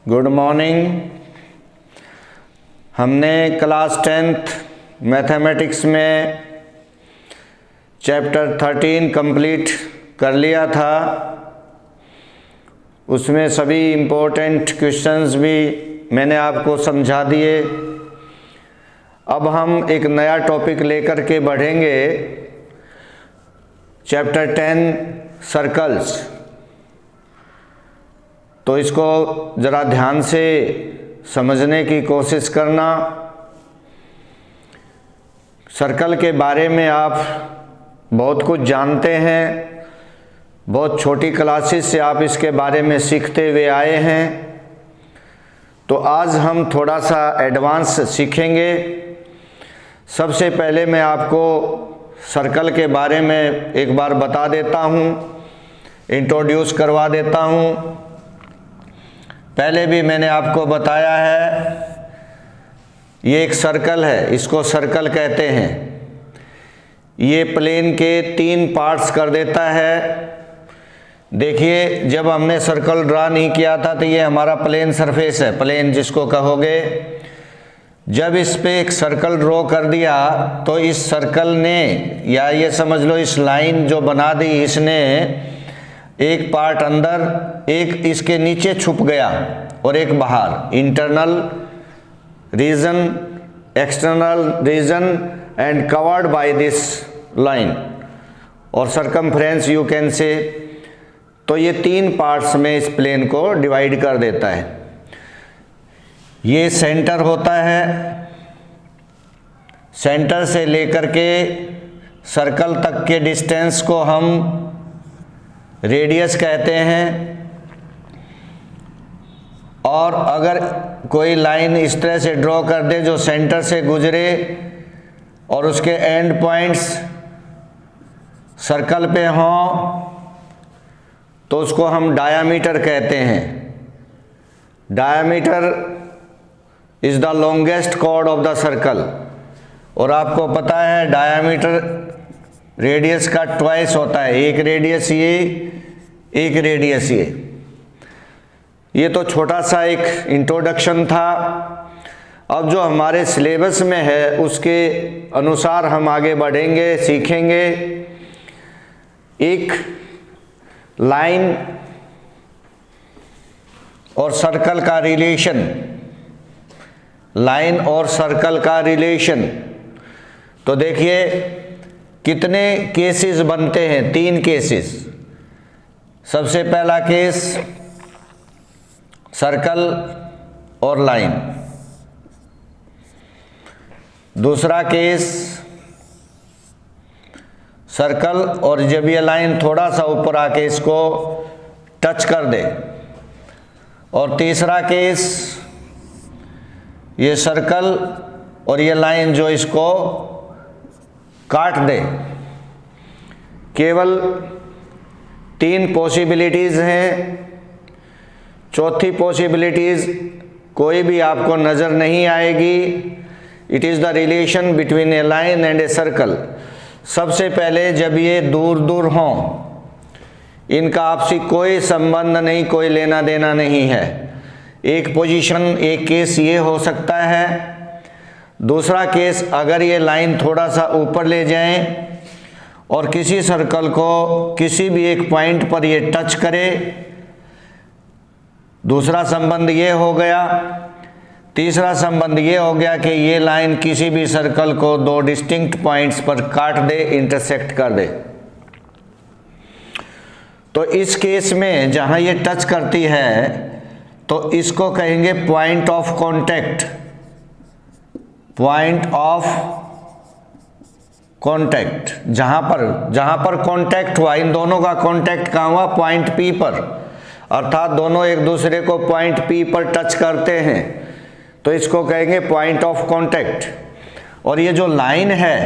Good morning. हमने class 10th mathematics में chapter 13 complete कर लिया था। उसमें सभी इम्पोर्टेंट क्वेश्चंस भी मैंने आपको समझा दिए। अब हम एक नया टॉपिक लेकर के बढ़ेंगे, चैप्टर 10 सर्कल्स। तो इसको ज़रा ध्यान से समझने की कोशिश करना। सर्कल के बारे में आप बहुत कुछ जानते हैं, बहुत छोटी क्लासेस से आप इसके बारे में सीखते हुए आए हैं। तो आज हम थोड़ा सा एडवांस सीखेंगे। सबसे पहले मैं आपको सर्कल के बारे में एक बार बता देता हूँ, इंट्रोड्यूस करवा देता हूँ। पहले भी मैंने आपको बताया है, ये एक सर्कल है, इसको सर्कल कहते हैं। ये प्लेन के 3 पार्ट्स कर देता है। देखिए, जब हमने सर्कल ड्रा नहीं किया था तो ये हमारा प्लेन सरफेस है, प्लेन जिसको कहोगे। जब इस पे एक सर्कल ड्रॉ कर दिया तो इस सर्कल ने, या ये समझ लो इस लाइन जो बना दी इसने, एक पार्ट अंदर, एक इसके नीचे छुप गया और एक बाहर। Internal region, external region and covered by this line और सरकमफ्रेंस यू कैन से। तो ये 3 पार्ट्स में इस प्लेन को डिवाइड कर देता है। ये सेंटर होता है, सेंटर से लेकर के सर्कल तक के डिस्टेंस को हम रेडियस कहते हैं। और अगर कोई लाइन इस तरह से ड्रॉ कर दे जो सेंटर से गुजरे और उसके एंड पॉइंट्स सर्कल पे हों तो उसको हम डायामीटर कहते हैं। Diameter is the longest chord of the circle. और आपको पता है डायामीटर रेडियस का ट्वाइस होता है, एक रेडियस ये, एक रेडियस ये। ये तो छोटा सा एक इंट्रोडक्शन था। अब जो हमारे सिलेबस में है उसके अनुसार हम आगे बढ़ेंगे, सीखेंगे। एक लाइन और सर्कल का रिलेशन, लाइन और सर्कल का रिलेशन। तो देखिए कितने केसेस बनते हैं, 3 केसेस। सबसे पहला केस सर्कल और लाइन, दूसरा केस सर्कल और जब ये लाइन थोड़ा सा ऊपर आके इसको टच कर दे, और तीसरा केस ये सर्कल और ये लाइन जो इसको काट दे। केवल 3 पॉसिबिलिटीज़ हैं। चौथी पॉसिबिलिटीज़ कोई भी आपको नज़र नहीं आएगी। It is the relation between A line and a circle. सबसे पहले जब ये दूर दूर हों, इनका आपसी कोई संबंध नहीं, कोई लेना देना नहीं है। एक पोजीशन, एक केस ये हो सकता है। दूसरा केस, अगर ये लाइन थोड़ा सा ऊपर ले जाएं और किसी सर्कल को किसी भी एक पॉइंट पर ये टच करे, दूसरा संबंध ये हो गया। तीसरा संबंध ये हो गया कि ये लाइन किसी भी सर्कल को 2 डिस्टिंक्ट पॉइंट्स पर काट दे, इंटरसेक्ट कर दे। तो इस केस में जहां ये टच करती है तो इसको कहेंगे point of contact. Point of contact, जहां पर कांटेक्ट हुआ, इन दोनों का कांटेक्ट कहाँ हुआ? पॉइंट P पर। अर्थात दोनों एक दूसरे को पॉइंट P पर टच करते हैं, तो इसको कहेंगे पॉइंट ऑफ कांटेक्ट। और ये जो लाइन है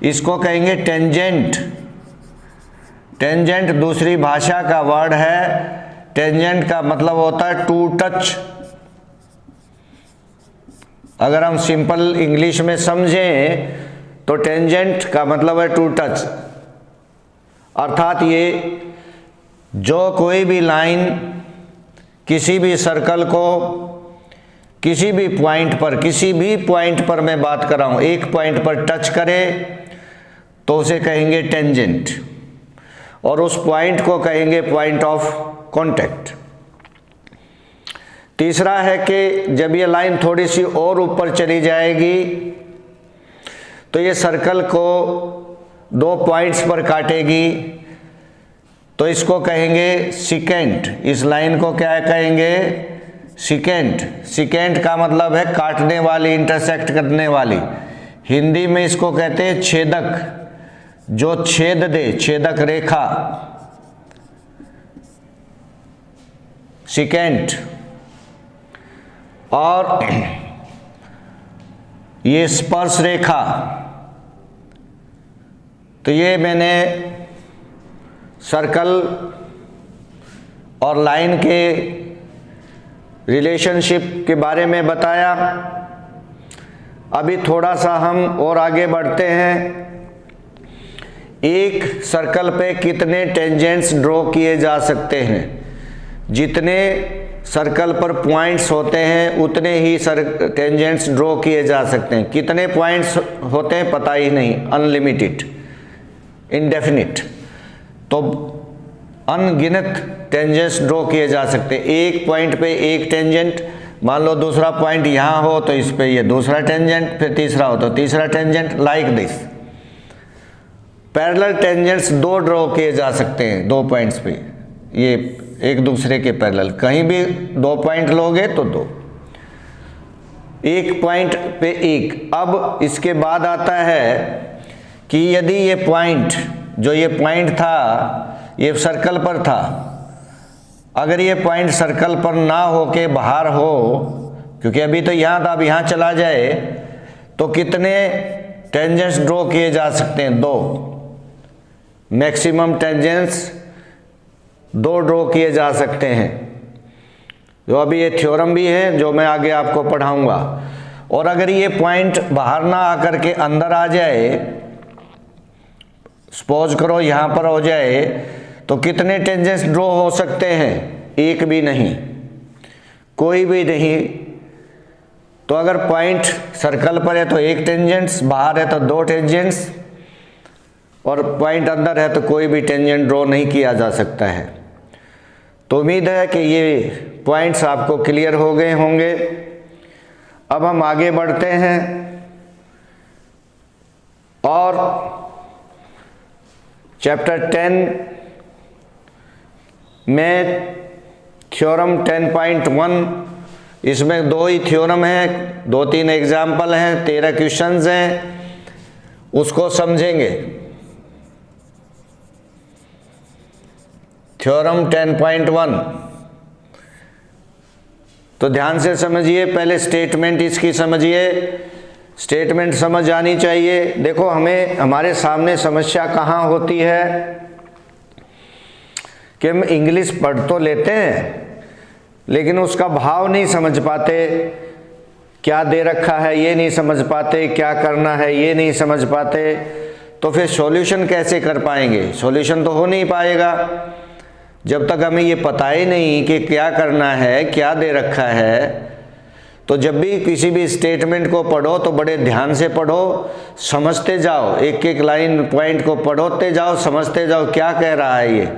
इसको कहेंगे टेंजेंट। टेंजेंट दूसरी भाषा का वर्ड है। टेंजेंट का मतलब होता है टू टच। अगर हम सिंपल इंग्लिश में समझें तो टेंजेंट का मतलब है टू टच। अर्थात ये जो कोई भी लाइन किसी भी सर्कल को किसी भी पॉइंट पर मैं बात कर रहा हूँ, एक पॉइंट पर टच करे तो उसे कहेंगे टेंजेंट, और उस पॉइंट को कहेंगे पॉइंट ऑफ कांटेक्ट। तीसरा है कि जब ये लाइन थोड़ी सी और ऊपर चली जाएगी तो ये सर्कल को 2 पॉइंट्स पर काटेगी, तो इसको कहेंगे सिकेंट। इस लाइन को क्या कहेंगे? सिकेंट। सिकेंट का मतलब है काटने वाली, इंटरसेक्ट करने वाली। हिंदी में इसको कहते हैं छेदक, जो छेद दे, छेदक रेखा, सिकेंट। और ये स्पर्श रेखा। तो ये मैंने सर्कल और लाइन के रिलेशनशिप के बारे में बताया। अभी थोड़ा सा हम और आगे बढ़ते हैं। एक सर्कल पे कितने टेंजेंट्स ड्रॉ किए जा सकते हैं? जितने सर्कल पर पॉइंट्स होते हैं उतने ही टेंजेंट्स ड्रॉ किए जा सकते हैं। कितने पॉइंट्स होते हैं पता ही नहीं, अनलिमिटेड, इनडेफिनिट। तो अनगिनत टेंजेंट्स ड्रॉ किए जा सकते हैं। एक पॉइंट पे एक टेंजेंट, मान लो दूसरा पॉइंट यहाँ हो तो इस पे ये दूसरा टेंजेंट, फिर तीसरा हो तो तीसरा tangent, like this. Parallel tangents 2 draw किए जा सकते हैं 2 पॉइंट्स पे, ये एक दूसरे के पैरेलल। कहीं भी 2 पॉइंट लोगे तो 2, एक पॉइंट पे एक। अब इसके बाद आता है कि यदि ये पॉइंट, जो ये पॉइंट था ये सर्कल पर था, अगर ये पॉइंट सर्कल पर ना हो के बाहर हो, क्योंकि अभी तो यहाँ था, अब यहाँ चला जाए, तो कितने टेंजेंट्स ड्रॉ किए जा सकते हैं? 2। मैक्सिमम टेंजेंट्स 2 ड्रॉ किए जा सकते हैं। जो अभी ये थ्योरम भी है जो मैं आगे आपको पढ़ाऊंगा। और अगर ये पॉइंट बाहर ना आकर के अंदर आ जाए, सपोज करो यहाँ पर हो जाए, तो कितने टेंजेंट्स ड्रॉ हो सकते हैं? एक भी नहीं, कोई भी नहीं। तो अगर पॉइंट सर्कल पर है तो एक टेंजेंट्स, बाहर है तो 2 टेंजेंट्स, और पॉइंट अंदर है तो कोई भी टेंजेंट ड्रॉ नहीं किया जा सकता है। तो उम्मीद है कि ये पॉइंट्स आपको क्लियर हो गए होंगे। अब हम आगे बढ़ते हैं और चैप्टर 10 में थ्योरम 10.1, इसमें 2 ही थ्योरम हैं, 2-3 एग्जाम्पल हैं, 13 क्वेश्चंस हैं, उसको समझेंगे। थ्योरम 10.1 तो ध्यान से समझिए। पहले स्टेटमेंट इसकी समझिए, स्टेटमेंट समझ आनी चाहिए। देखो, हमें हमारे सामने समस्या कहाँ होती है कि हम इंग्लिश पढ़ तो लेते हैं लेकिन उसका भाव नहीं समझ पाते। क्या दे रखा है ये नहीं समझ पाते, क्या करना है ये नहीं समझ पाते, तो फिर सॉल्यूशन कैसे कर पाएंगे? सॉल्यूशन तो हो नहीं पाएगा जब तक हमें ये पता ही नहीं कि क्या करना है, क्या दे रखा है। तो जब भी किसी भी स्टेटमेंट को पढ़ो तो बड़े ध्यान से पढ़ो, समझते जाओ, एक एक लाइन पॉइंट को पढ़ोते जाओ, समझते जाओ क्या कह रहा है ये।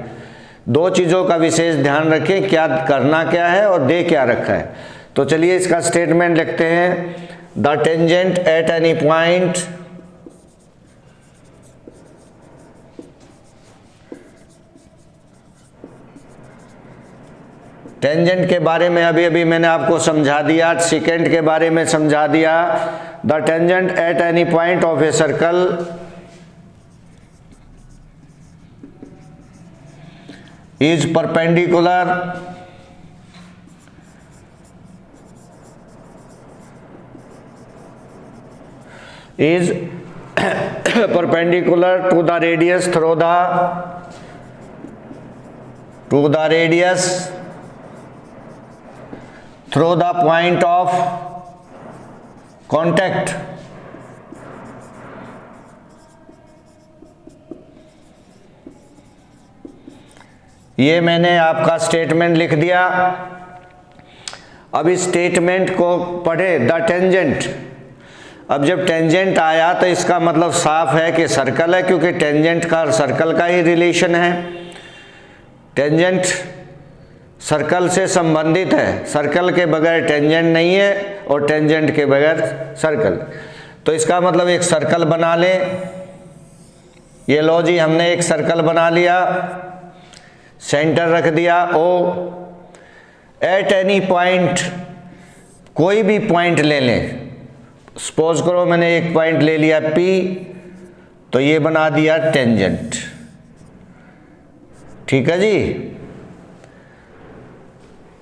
2 चीज़ों का विशेष ध्यान रखें, क्या करना क्या है और दे क्या रखा है। तो चलिए इसका स्टेटमेंट लिखते हैं। The tangent at any point tangent के बारे में अभी मैंने आपको समझा दिया, सेकेंड के बारे में समझा दिया। The tangent at any point of a circle is perpendicular to the radius through the point of contact. ये मैंने आपका स्टेटमेंट लिख दिया। अब इस स्टेटमेंट को पढ़े, द टेंजेंट। अब जब टेंजेंट आया तो इसका मतलब साफ है कि सर्कल है, क्योंकि टेंजेंट का सर्कल का ही रिलेशन है। टेंजेंट सर्कल से संबंधित है, सर्कल के बगैर टेंजेंट नहीं है और टेंजेंट के बगैर सर्कल। तो इसका मतलब एक सर्कल बना ले। ये लो जी, हमने एक सर्कल बना लिया, सेंटर रख दिया O। एट एनी पॉइंट, कोई भी पॉइंट ले लें, सपोज करो मैंने एक पॉइंट ले लिया P, तो ये बना दिया टेंजेंट। ठीक है जी।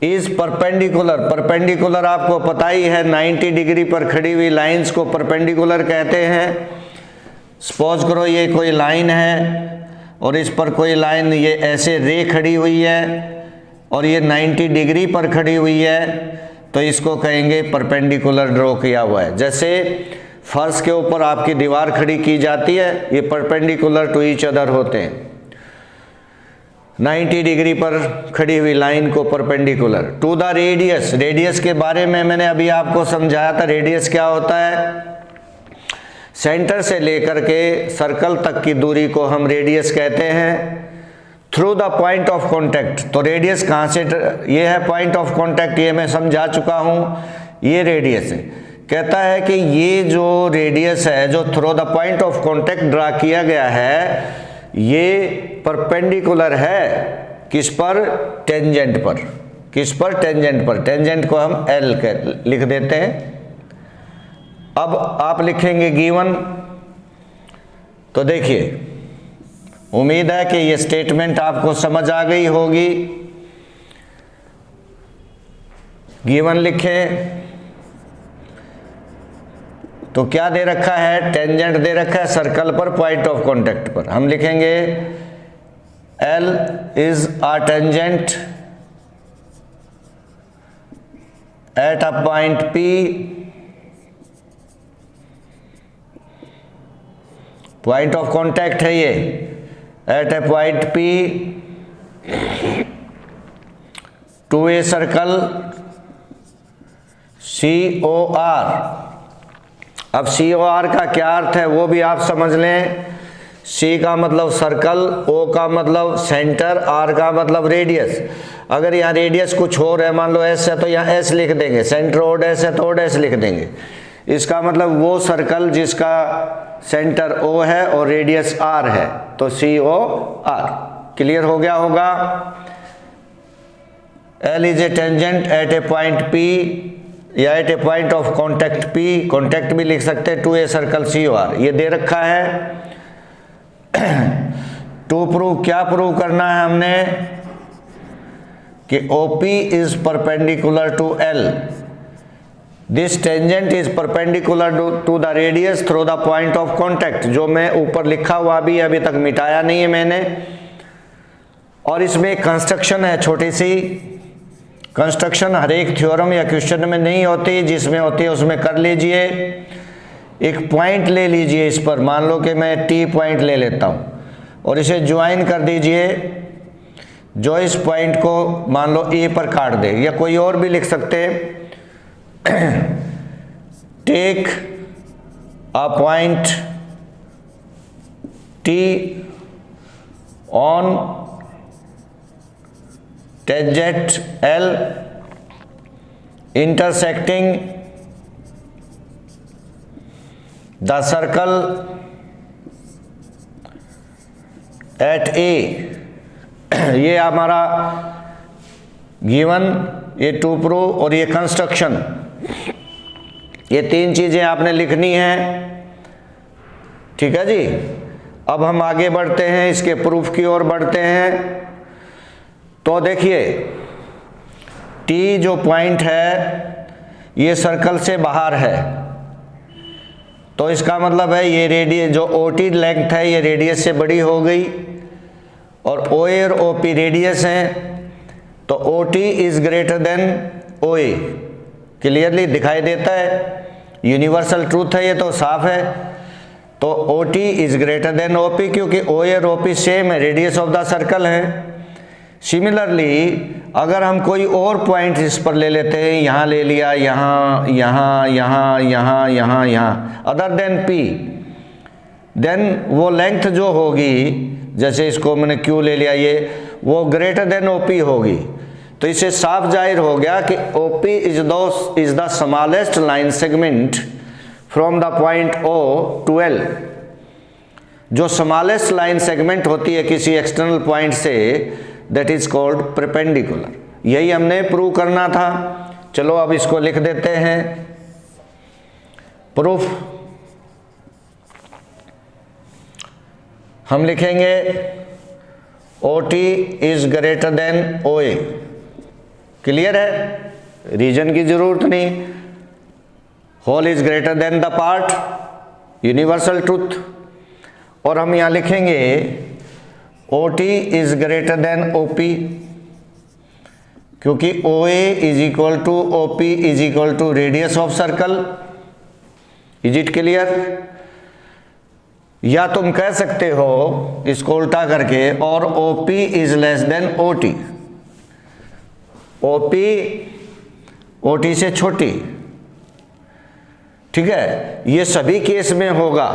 इज परपेंडिकुलर, परपेंडिकुलर आपको पता ही है, 90 डिग्री पर खड़ी हुई लाइंस को परपेंडिकुलर कहते हैं। सपोज करो ये कोई लाइन है और इस पर कोई लाइन, ये ऐसे रे खड़ी हुई है और ये 90 डिग्री पर खड़ी हुई है, तो इसको कहेंगे परपेंडिकुलर ड्रॉ किया हुआ है। जैसे फर्श के ऊपर आपकी दीवार खड़ी की जाती है, ये परपेंडिकुलर टू ईच अदर होते हैं। 90 डिग्री पर खड़ी हुई लाइन को perpendicular. To the radius, radius के बारे में मैंने अभी आपको समझाया था। रेडियस क्या होता है? सेंटर से लेकर के सर्कल तक की दूरी को हम रेडियस कहते हैं। Through the point of contact, तो रेडियस कहाँ से, ये है पॉइंट ऑफ कॉन्टैक्ट, ये मैं समझा चुका हूँ, ये रेडियस है। कहता है कि ये जो रेडियस है, जो through the point of contact draw किया गया है, ये परपेंडिकुलर है किस पर? टेंजेंट पर। किस पर? टेंजेंट पर। टेंजेंट को हम L लिख देते हैं। अब आप लिखेंगे गिवन। तो देखिए, उम्मीद है कि ये स्टेटमेंट आपको समझ आ गई होगी। गिवन लिखें तो क्या दे रखा है? टेंजेंट दे रखा है सर्कल पर, पॉइंट ऑफ कॉन्टैक्ट पर। हम लिखेंगे L is a tangent at a point P, point of contact है ये, at a point P to a circle COR। अब COR का क्या अर्थ है वो भी आप समझ लें। C का मतलब सर्कल, O का मतलब सेंटर, R का मतलब रेडियस। अगर यहाँ रेडियस कुछ और है, मान लो S है, तो यहाँ S लिख देंगे। सेंटर O' है तो O' लिख देंगे। इसका मतलब वो सर्कल जिसका सेंटर O है और रेडियस R है, तो COR। क्लियर हो गया होगा। L is a tangent at a point P या at a point of contact P, contact भी लिख सकते हैं, टू ए सर्कल COR। ये दे रखा है। टू प्रूव, क्या प्रूव करना है हमने? कि OP is perpendicular to L, this tangent is perpendicular to the radius through the point of contact, जो मैं ऊपर लिखा हुआ भी अभी तक मिटाया नहीं है मैंने। और इसमें कंस्ट्रक्शन है छोटी सी। कंस्ट्रक्शन हर एक थ्योरम या क्वेश्चन में नहीं होती, जिसमें होती है उसमें कर लीजिए। एक पॉइंट ले लीजिए इस पर, मान लो कि मैं T पॉइंट ले लेता हूँ और इसे ज्वाइन कर दीजिए। जो इस पॉइंट को मान लो A पर काट दे, या कोई और भी लिख सकते हैं। Take a point T on tangent L intersecting the circle at A। ये हमारा गिवन, ये टू प्रूव और ये कंस्ट्रक्शन, ये तीन चीजें आपने लिखनी है। ठीक है जी। अब हम आगे बढ़ते हैं, इसके प्रूफ की ओर बढ़ते हैं। तो देखिए, T जो पॉइंट है ये सर्कल से बाहर है, तो इसका मतलब है ये रेडियस जो OT लेंथ है ये रेडियस से बड़ी हो गई, और OA और OP रेडियस हैं, तो OT is greater than OA। Clearly दिखाई देता है, यूनिवर्सल ट्रूथ है ये तो साफ है। तो OT is greater than OP, क्योंकि OA और OP सेम है, रेडियस ऑफ द सर्कल है। सिमिलरली अगर हम कोई और पॉइंट इस पर ले लेते हैं, यहाँ ले लिया, यहाँ यहाँ यहाँ यहाँ यहाँ यहाँ, अदर देन P, देन वो लेंथ जो होगी, जैसे इसको मैंने Q ले लिया, ये वो ग्रेटर देन OP होगी। तो इससे साफ जाहिर हो गया कि OP is the smallest line segment from the point O to L। जो स्मॉलेस्ट लाइन सेगमेंट होती है किसी एक्सटर्नल पॉइंट से, दैट इज कॉल्ड परपेंडिकुलर। यही हमने प्रूव करना था। चलो अब इसको लिख देते हैं, प्रूफ। हम लिखेंगे OT is greater than OA। Clear है, रीजन की जरूरत नहीं। Whole is greater than the part, universal truth. और हम यहां लिखेंगे OT is greater than OP, क्योंकि OA is equal to OP is equal to radius of circle. Is it clear? या तुम कह सकते हो इसको उल्टा करके, और OP is less then OT। OP OT से छोटी, ठीक है, ये सभी केस में होगा।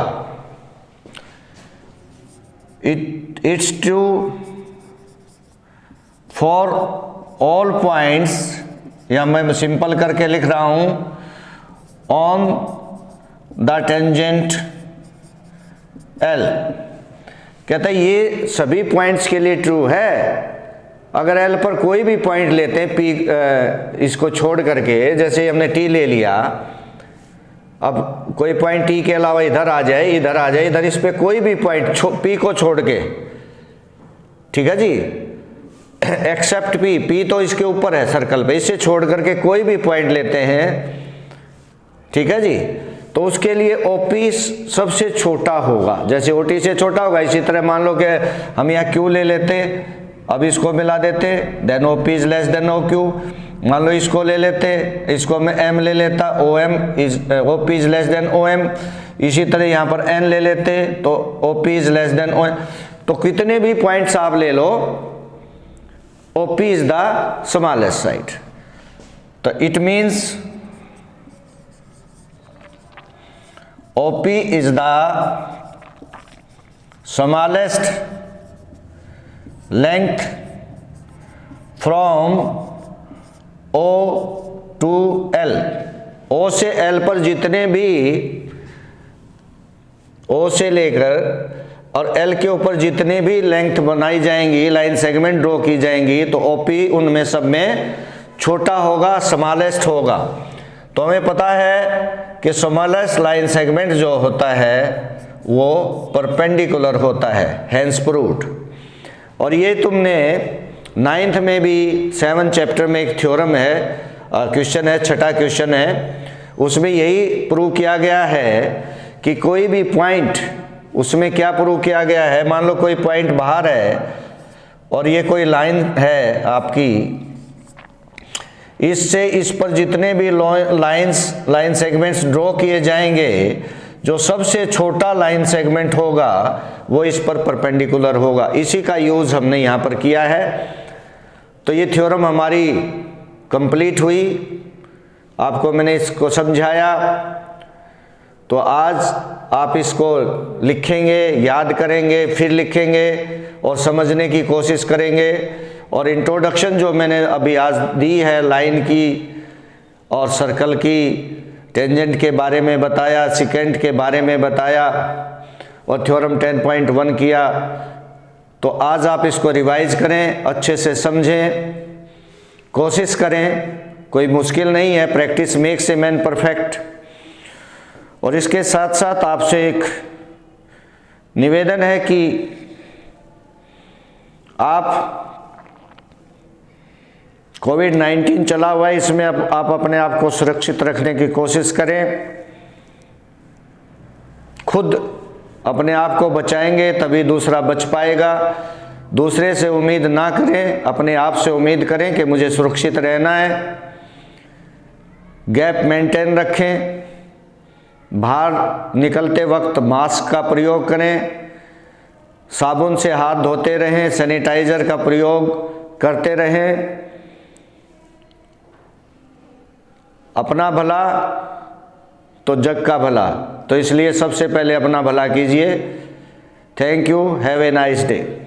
It's true for all points, या मैं सिंपल करके लिख रहा हूं, ऑन द टेंजेंट L। कहता है ये सभी पॉइंट्स के लिए ट्रू है। अगर L पर कोई भी पॉइंट लेते हैं P, इसको छोड़ करके, जैसे हमने T ले लिया, अब कोई पॉइंट T के अलावा इधर आ जाए, इधर आ जाए, इधर, इस पे कोई भी पॉइंट P को छोड़ के, ठीक है जी, एक्सेप्ट P तो इसके ऊपर है सर्कल पे, इससे छोड़ करके कोई भी पॉइंट लेते हैं, ठीक है जी, तो उसके लिए OP सबसे छोटा होगा। जैसे OT से छोटा होगा, इसी तरह मान लो कि हम यहाँ Q ले लेते, अब इसको मिला देते, then OP is less than OQ। मान लो इसको ले लेते, इसको मैं M ले लेता, OP is less than OM। इसी तरह यहाँ पर N ले लेते तो OP is less than OM। तो कितने भी पॉइंट्स आप ले लो, OP is the smallest side. तो it means OP is the smallest length from O to L। O से L पर जितने भी, O से लेकर और L के ऊपर जितने भी लेंथ बनाई जाएंगी, लाइन सेगमेंट ड्रॉ की जाएंगी, तो OP उनमें सब में छोटा होगा, स्मॉलेस्ट होगा। तो हमें पता है कि स्मॉलेस्ट लाइन सेगमेंट जो होता है वो परपेंडिकुलर होता है, हेंस प्रूव्ड। और ये तुमने 9th में भी 7th चैप्टर में एक थ्योरम है, क्वेश्चन है, छठा क्वेश्चन है, उसमें यही प्रूव किया गया है कि कोई भी पॉइंट, उसमें क्या प्रूव किया गया है, मान लो कोई पॉइंट बाहर है और ये कोई लाइन है आपकी, इससे इस पर जितने भी लाइन सेगमेंट्स ड्रॉ किए जाएंगे, जो सबसे छोटा लाइन सेगमेंट होगा वो इस पर परपेंडिकुलर होगा। इसी का यूज हमने यहाँ पर किया है। तो ये थ्योरम हमारी कंप्लीट हुई, आपको मैंने इसको समझाया। तो आज आप इसको लिखेंगे, याद करेंगे, फिर लिखेंगे और समझने की कोशिश करेंगे। और इंट्रोडक्शन जो मैंने अभी आज दी है, लाइन की और सर्कल की, टेंजेंट के बारे में बताया, सेकेंड के बारे में बताया और थ्योरम 10.1 किया। तो आज आप इसको रिवाइज करें, अच्छे से समझें, कोशिश करें, कोई मुश्किल नहीं है, practice makes a man perfect. और इसके साथ साथ आपसे एक निवेदन है कि आप कोविड-19 चला हुआ है, इसमें आप अपने आप को सुरक्षित रखने की कोशिश करें। खुद अपने आप को बचाएंगे तभी दूसरा बच पाएगा। दूसरे से उम्मीद ना करें, अपने आप से उम्मीद करें कि मुझे सुरक्षित रहना है। गैप मेंटेन रखें, बाहर निकलते वक्त मास्क का प्रयोग करें, साबुन से हाथ धोते रहें, सैनिटाइज़र का प्रयोग करते रहें अपना भला तो जग का भला, तो इसलिए सबसे पहले अपना भला कीजिए। Thank you, have a nice day.